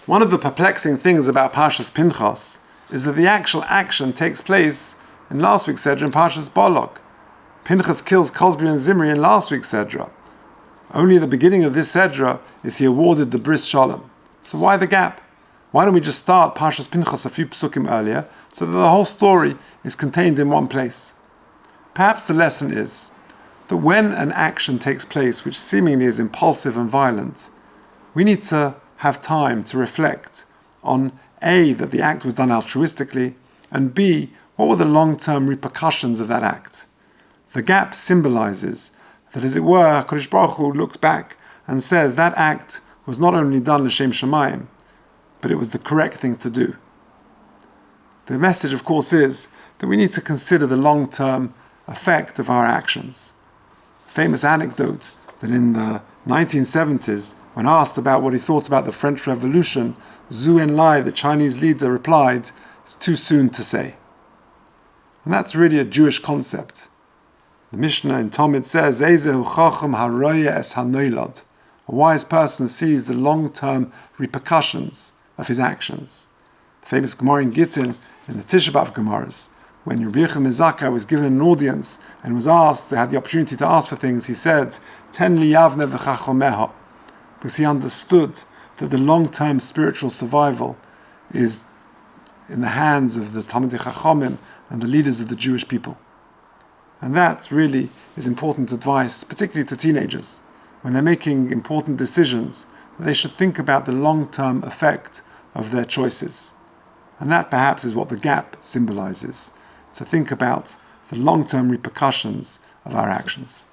One of the perplexing things about Parshas Pinchos is that the actual action takes place in last week's Sedra in Parshas Balak. Pinchos kills Cosby and Zimri in last week's Sedra. Only at the beginning of this Sedra is he awarded the Bris Shalom. So why the gap? Why don't we just start Parshas Pinchos a few psukim earlier so that the whole story is contained in one place? Perhaps the lesson is that when an action takes place which seemingly is impulsive and violent, we need to have time to reflect on A, that the act was done altruistically, and B, what were the long-term repercussions of that act. The gap symbolizes that, as it were, HaKadosh Baruch Hu looks back and says that act was not only done l'shem shamayim, but it was the correct thing to do. The message, of course, is that we need to consider the long-term effect of our actions. A famous anecdote that in the 1970s, when asked about what he thought about the French Revolution, Zhou Enlai, the Chinese leader, replied, "It's too soon to say." And that's really a Jewish concept. The Mishnah in Talmud says, "Ezehu chacham haroya es hanoilad." A wise person sees the long-term repercussions of his actions. The famous Gemara in Gittin, in the Tisha B'Av Gemaras, when Rabbi Mezaka was given an audience and was asked, they had the opportunity to ask for things, he said, "Ten li yavne v'chachomeha," because he understood that the long-term spiritual survival is in the hands of the Talmidei Chachomim and the leaders of the Jewish people. And that really is important advice, particularly to teenagers. When they're making important decisions, they should think about the long-term effect of their choices. And that perhaps is what the gap symbolizes, to think about the long-term repercussions of our actions.